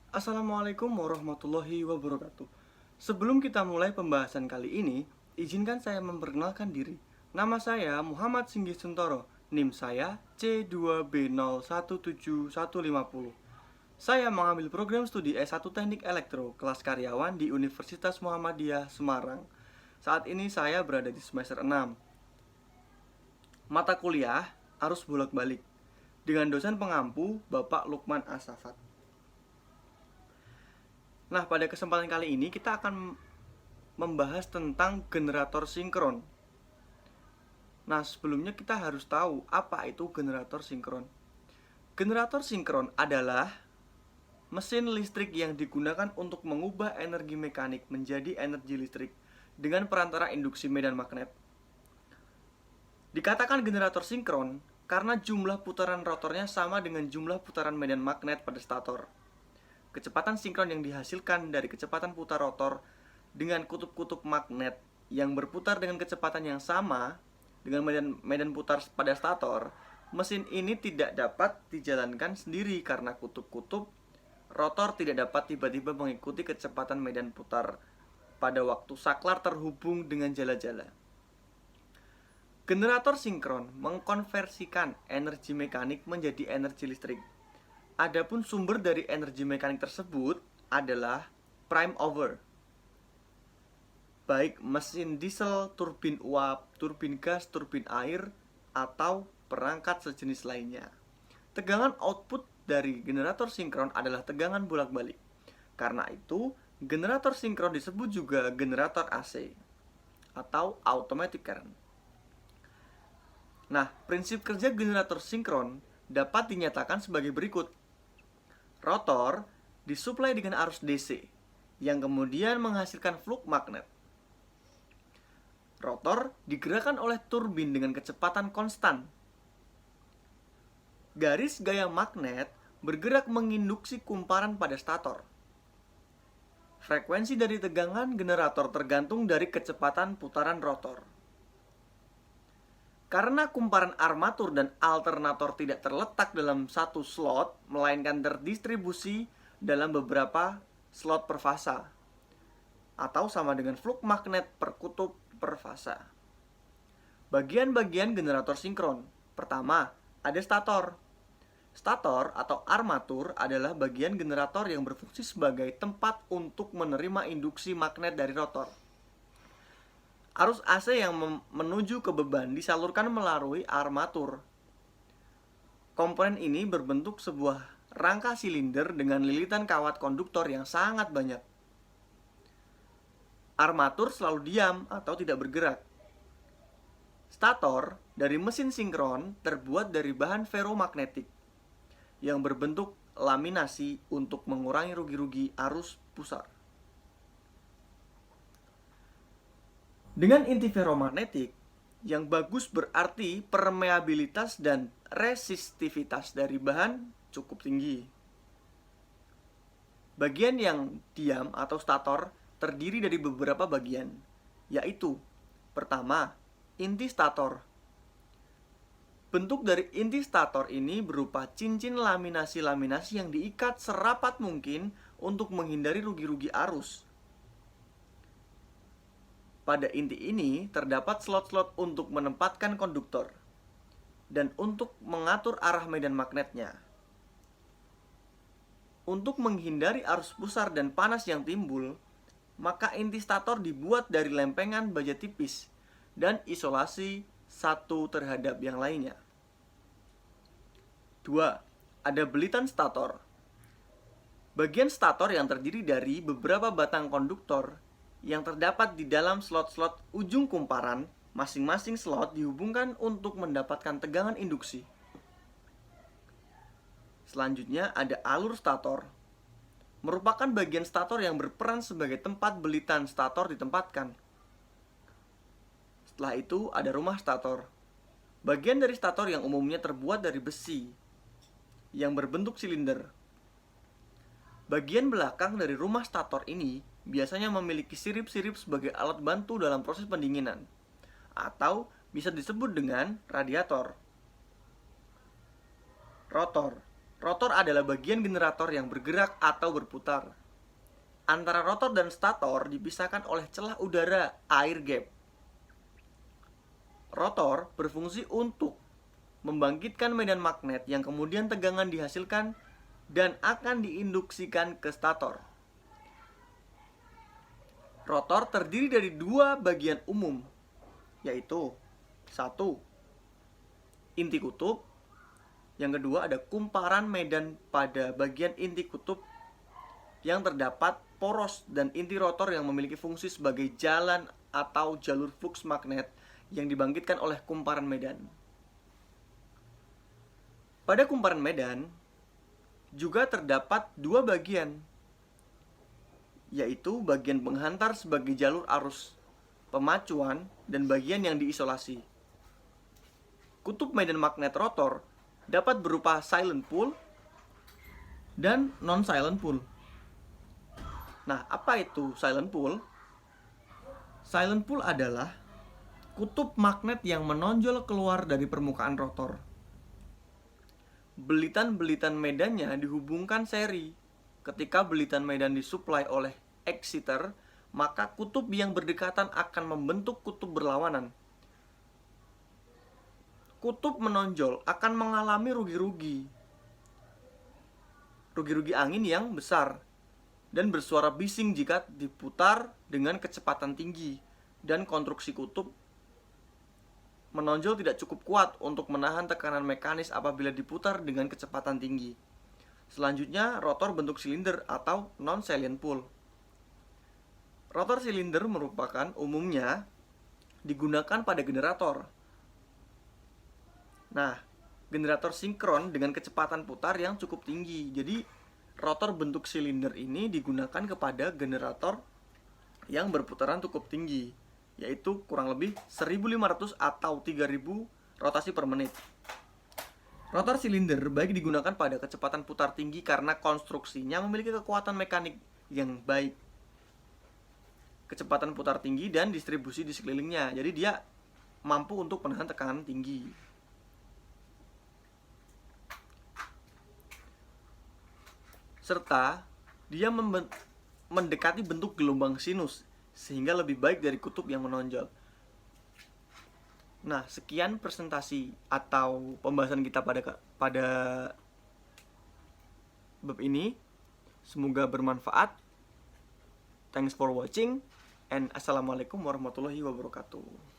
Assalamualaikum warahmatullahi wabarakatuh. Sebelum kita mulai pembahasan kali ini, izinkan saya memperkenalkan diri. Nama saya Muhammad Singgih Suntoro, NIM saya C2B017150. Saya mengambil program studi S1 Teknik Elektro, kelas karyawan di Universitas Muhammadiyah Semarang. Saat ini saya berada di semester 6. Mata kuliah arus bolak-balik dengan dosen pengampu Bapak Lukman Asafat. Nah, pada kesempatan kali ini kita akan membahas tentang generator sinkron. Nah, sebelumnya kita harus tahu apa itu generator sinkron. Generator sinkron adalah mesin listrik yang digunakan untuk mengubah energi mekanik menjadi energi listrik dengan perantara induksi medan magnet. Dikatakan generator sinkron karena jumlah putaran rotornya sama dengan jumlah putaran medan magnet pada stator. Kecepatan sinkron yang dihasilkan dari kecepatan putar rotor dengan kutub-kutub magnet yang berputar dengan kecepatan yang sama dengan medan putar pada stator, mesin ini tidak dapat dijalankan sendiri karena kutub-kutub rotor tidak dapat tiba-tiba mengikuti kecepatan medan putar pada waktu saklar terhubung dengan jala-jala. Generator sinkron mengkonversikan energi mekanik menjadi energi listrik. Adapun sumber dari energi mekanik tersebut adalah prime mover, baik mesin diesel, turbin uap, turbin gas, turbin air, atau perangkat sejenis lainnya. Tegangan output dari generator sinkron adalah tegangan bolak-balik. Karena itu, generator sinkron disebut juga generator AC atau automatic current. Nah, prinsip kerja generator sinkron dapat dinyatakan sebagai berikut. Rotor disuplai dengan arus DC yang kemudian menghasilkan flux magnet. Rotor digerakkan oleh turbin dengan kecepatan konstan. Garis gaya magnet bergerak menginduksi kumparan pada stator. Frekuensi dari tegangan generator tergantung dari kecepatan putaran rotor. Karena kumparan armatur dan alternator tidak terletak dalam satu slot, melainkan terdistribusi dalam beberapa slot per fasa, atau sama dengan flux magnet per kutub per fasa. Bagian-bagian generator sinkron. Pertama, ada stator. Stator atau armatur adalah bagian generator yang berfungsi sebagai tempat untuk menerima induksi magnet dari rotor. Arus AC yang menuju ke beban disalurkan melalui armatur. Komponen ini berbentuk sebuah rangka silinder dengan lilitan kawat konduktor yang sangat banyak. Armatur selalu diam atau tidak bergerak. Stator dari mesin sinkron terbuat dari bahan ferromagnetik yang berbentuk laminasi untuk mengurangi rugi-rugi arus pusar. Dengan inti ferromagnetik yang bagus berarti permeabilitas dan resistivitas dari bahan cukup tinggi. Bagian yang diam atau stator terdiri dari beberapa bagian, yaitu pertama, inti stator. Bentuk dari inti stator ini berupa cincin laminasi-laminasi yang diikat serapat mungkin untuk menghindari rugi-rugi arus. Pada inti ini terdapat slot-slot untuk menempatkan konduktor dan untuk mengatur arah medan magnetnya. Untuk menghindari arus pusar dan panas yang timbul, maka inti stator dibuat dari lempengan baja tipis dan isolasi satu terhadap yang lainnya. 2. Ada belitan stator. Bagian stator yang terdiri dari beberapa batang konduktor yang terdapat di dalam slot-slot ujung kumparan. Masing-masing slot dihubungkan untuk mendapatkan tegangan induksi. Selanjutnya ada alur stator. Merupakan bagian stator yang berperan sebagai tempat belitan stator ditempatkan. Setelah itu ada rumah stator. Bagian dari stator yang umumnya terbuat dari besi yang berbentuk silinder. Bagian belakang dari rumah stator ini biasanya memiliki sirip-sirip sebagai alat bantu dalam proses pendinginan, atau bisa disebut dengan radiator. Rotor Rotor adalah bagian generator yang bergerak atau berputar. Antara rotor dan stator dipisahkan oleh celah udara air gap. Rotor berfungsi untuk membangkitkan medan magnet yang kemudian tegangan dihasilkan dan akan diinduksikan ke stator. Rotor terdiri dari dua bagian umum, yaitu satu, inti kutub. Yang kedua ada kumparan medan pada bagian inti kutub yang terdapat poros dan inti rotor yang memiliki fungsi sebagai jalan atau jalur flux magnet yang dibangkitkan oleh kumparan medan. Pada kumparan medan juga terdapat dua bagian, yaitu bagian penghantar sebagai jalur arus pemacuan dan bagian yang diisolasi. Kutub medan magnet rotor dapat berupa silent pole dan non-silent pole. Nah, apa itu silent pole? Silent pole adalah kutub magnet yang menonjol keluar dari permukaan rotor. Belitan-belitan medannya dihubungkan seri. Ketika belitan medan disuplai oleh exciter, maka kutub yang berdekatan akan membentuk kutub berlawanan. Kutub menonjol akan mengalami rugi-rugi angin yang besar dan bersuara bising jika diputar dengan kecepatan tinggi, dan konstruksi kutub menonjol tidak cukup kuat untuk menahan tekanan mekanis apabila diputar dengan kecepatan tinggi. Selanjutnya, rotor bentuk silinder atau non-salient pole. Rotor silinder merupakan umumnya digunakan pada generator. Nah, generator sinkron dengan kecepatan putar yang cukup tinggi. Jadi, rotor bentuk silinder ini digunakan kepada generator yang berputaran cukup tinggi, yaitu kurang lebih 1500 atau 3000 rotasi per menit. Rotor silinder baik digunakan pada kecepatan putar tinggi karena konstruksinya memiliki kekuatan mekanik yang baik, kecepatan putar tinggi, dan distribusi di sekelilingnya. Jadi dia mampu untuk menahan tekanan tinggi. Serta dia mendekati bentuk gelombang sinus sehingga lebih baik dari kutub yang menonjol. Nah, sekian presentasi atau pembahasan kita pada bab ini. Semoga bermanfaat. Thanks for watching and assalamualaikum warahmatullahi wabarakatuh.